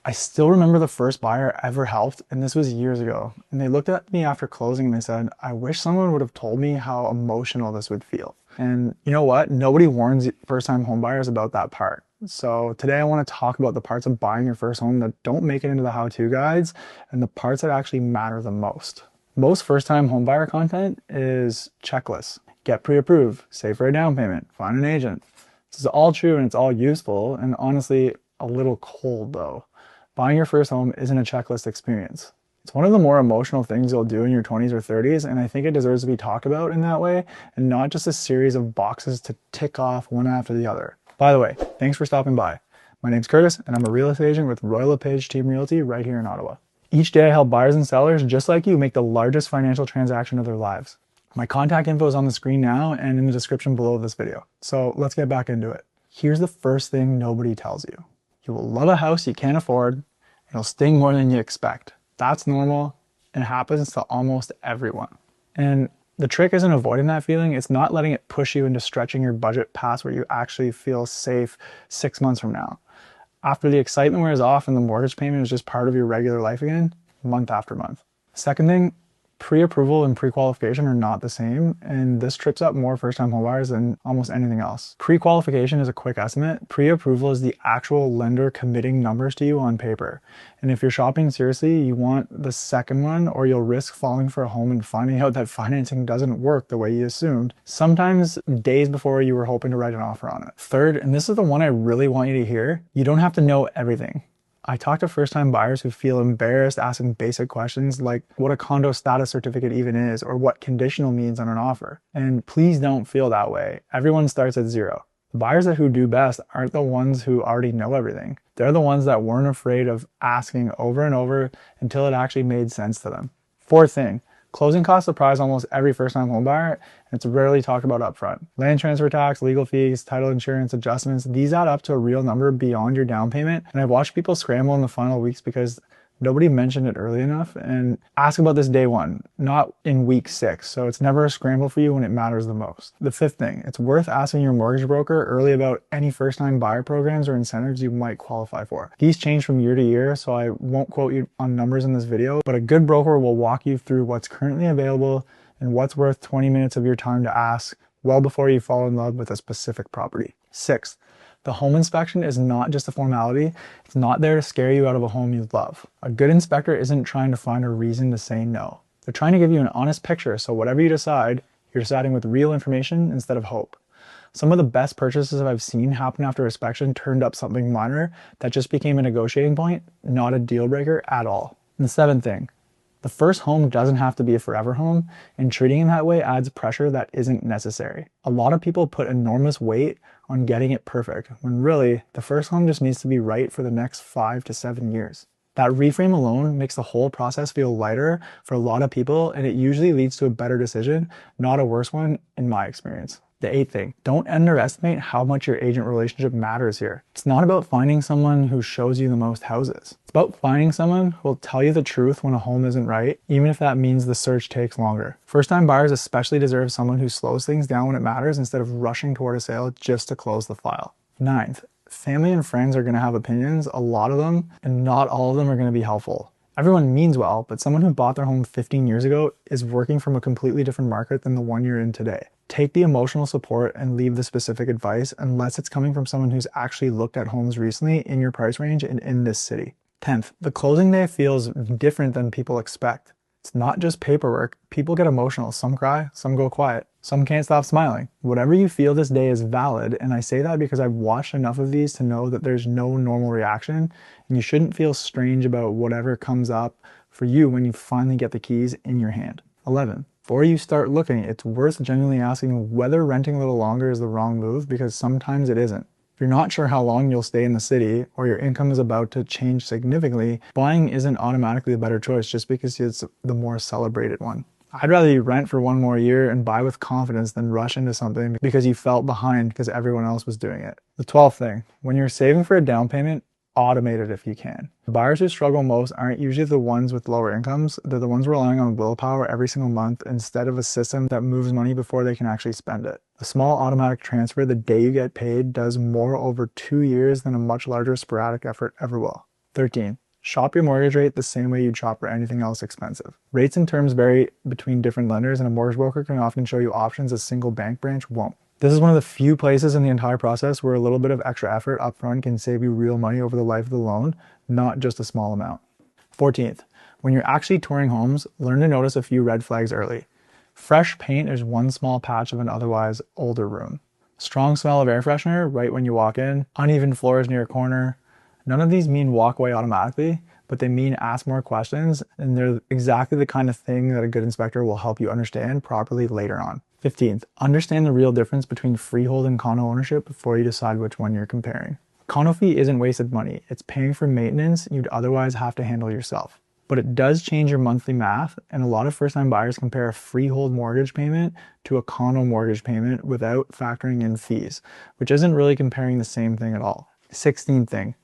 I still remember the first buyer I ever helped, and this was years ago. And they looked at me after closing and they said, I wish someone would have told me how emotional this would feel. And you know what? Nobody warns first-time home buyers about that part. So today I want to talk about the parts of buying your first home that don't make it into the how-to guides and the parts that actually matter the most. Most first-time home buyer content is checklists. Get pre-approved, save for a down payment, find an agent. This is all true and it's all useful and honestly a little cold though. Buying your first home isn't a checklist experience. It's one of the more emotional things you'll do in your 20s or 30s, and I think it deserves to be talked about in that way and not just a series of boxes to tick off one after the other. By the way, thanks for stopping by. My name's Curtis and I'm a real estate agent with Royal LePage Team Realty right here in Ottawa. Each day I help buyers and sellers just like you make the largest financial transaction of their lives. My contact info is on the screen now and in the description below this video. So let's get back into it. Here's the first thing nobody tells you. You will love a house you can't afford. It'll sting more than you expect. That's normal. It happens to almost everyone. And the trick isn't avoiding that feeling. It's not letting it push you into stretching your budget past where you actually feel safe 6 months from now. After the excitement wears off and the mortgage payment is just part of your regular life again, month after month. Second thing, pre-approval and pre-qualification are not the same, and this trips up more first-time homebuyers than almost anything else. Pre-qualification is a quick estimate. Pre-approval is the actual lender committing numbers to you on paper. And if you're shopping seriously, you want the second one, or you'll risk falling for a home and finding out that financing doesn't work the way you assumed, sometimes days before you were hoping to write an offer on it. Third, and this is the one I really want you to hear, you don't have to know everything. I talk to first-time buyers who feel embarrassed asking basic questions like what a condo status certificate even is or what conditional means on an offer. And please don't feel that way. Everyone starts at zero. The buyers who do best aren't the ones who already know everything. They're the ones that weren't afraid of asking over and over until it actually made sense to them. Fourth thing, closing costs surprise almost every first-time home buyer, and it's rarely talked about upfront. Land transfer tax, legal fees, title insurance, adjustments, these add up to a real number beyond your down payment, and I've watched people scramble in the final weeks because nobody mentioned it early enough, and ask about this day one, not in week 6, so it's never a scramble for you when it matters the most. The fifth thing, it's worth asking your mortgage broker early about any first-time buyer programs or incentives you might qualify for. These change from year to year, so I won't quote you on numbers in this video, but a good broker will walk you through what's currently available and what's worth 20 minutes of your time to ask well before you fall in love with a specific property. Sixth, the home inspection is not just a formality. It's not there to scare you out of a home you love. A good inspector isn't trying to find a reason to say no. They're trying to give you an honest picture, so whatever you decide, you're deciding with real information instead of hope. Some of the best purchases I've seen happen after inspection turned up something minor that just became a negotiating point, not a deal breaker at all. And the seventh thing, the first home doesn't have to be a forever home, and treating it that way adds pressure that isn't necessary. A lot of people put enormous weight on getting it perfect, when really, the first home just needs to be right for the next 5 to 7 years. That reframe alone makes the whole process feel lighter for a lot of people, and it usually leads to a better decision, not a worse one in my experience. The eighth thing, don't underestimate how much your agent relationship matters here. It's not about finding someone who shows you the most houses. It's about finding someone who will tell you the truth when a home isn't right, even if that means the search takes longer. First-time buyers especially deserve someone who slows things down when it matters instead of rushing toward a sale just to close the file. Ninth, family and friends are going to have opinions, a lot of them, and not all of them are going to be helpful. Everyone means well, but someone who bought their home 15 years ago is working from a completely different market than the one you're in today. Take the emotional support and leave the specific advice unless it's coming from someone who's actually looked at homes recently in your price range and in this city. 10th, the closing day feels different than people expect. It's not just paperwork. People get emotional. Some cry, some go quiet. Some can't stop smiling. Whatever you feel this day is valid, and I say that because I've watched enough of these to know that there's no normal reaction, and you shouldn't feel strange about whatever comes up for you when you finally get the keys in your hand. 11. Before you start looking, it's worth genuinely asking whether renting a little longer is the wrong move, because sometimes it isn't. If you're not sure how long you'll stay in the city or your income is about to change significantly, buying isn't automatically a better choice just because it's the more celebrated one. I'd rather you rent for 1 more year and buy with confidence than rush into something because you felt behind because everyone else was doing it. The 12th thing, when you're saving for a down payment, automate it if you can. The buyers who struggle most aren't usually the ones with lower incomes. They're the ones relying on willpower every single month instead of a system that moves money before they can actually spend it. A small automatic transfer the day you get paid does more over 2 years than a much larger sporadic effort ever will. 13. Shop your mortgage rate the same way you'd shop for anything else expensive. Rates and terms vary between different lenders, and a mortgage broker can often show you options a single bank branch won't. This is one of the few places in the entire process where a little bit of extra effort upfront can save you real money over the life of the loan, not just a small amount. 14th, when you're actually touring homes, learn to notice a few red flags early. Fresh paint is one small patch of an otherwise older room. Strong smell of air freshener right when you walk in. Uneven floors near a corner. None of these mean walk away automatically, but they mean ask more questions, and they're exactly the kind of thing that a good inspector will help you understand properly later on. 15th, understand the real difference between freehold and condo ownership before you decide which one you're comparing. Condo fee isn't wasted money. It's paying for maintenance you'd otherwise have to handle yourself. But it does change your monthly math, and a lot of first-time buyers compare a freehold mortgage payment to a condo mortgage payment without factoring in fees, which isn't really comparing the same thing at all. 16th thing,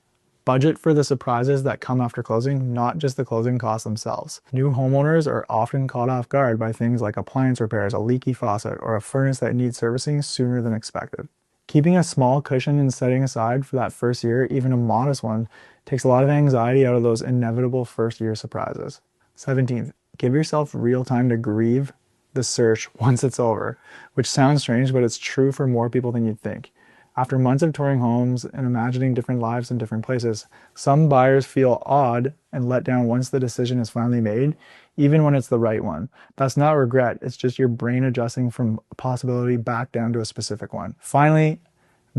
budget for the surprises that come after closing, not just the closing costs themselves. New homeowners are often caught off guard by things like appliance repairs, a leaky faucet, or a furnace that needs servicing sooner than expected. Keeping a small cushion and setting aside for that first year, even a modest one, takes a lot of anxiety out of those inevitable first-year surprises. 17th, give yourself real time to grieve the search once it's over, which sounds strange, but it's true for more people than you'd think. After months of touring homes and imagining different lives in different places, some buyers feel odd and let down once the decision is finally made, even when it's the right one. That's not regret, it's just your brain adjusting from a possibility back down to a specific one. Finally,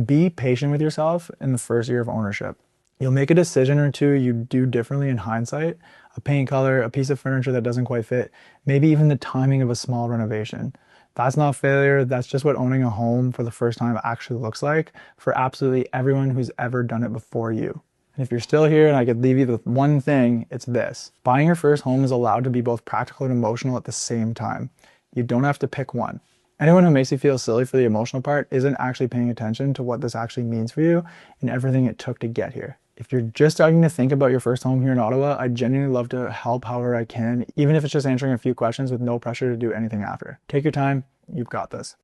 be patient with yourself in the first year of ownership. You'll make a decision or two you do differently in hindsight, a paint color, a piece of furniture that doesn't quite fit, maybe even the timing of a small renovation. That's not failure, that's just what owning a home for the first time actually looks like for absolutely everyone who's ever done it before you. And if you're still here and I could leave you with one thing, it's this. Buying your first home is allowed to be both practical and emotional at the same time. You don't have to pick one. Anyone who makes you feel silly for the emotional part isn't actually paying attention to what this actually means for you and everything it took to get here. If you're just starting to think about your first home here in Ottawa, I'd genuinely love to help however I can, even if it's just answering a few questions with no pressure to do anything after. Take your time, you've got this.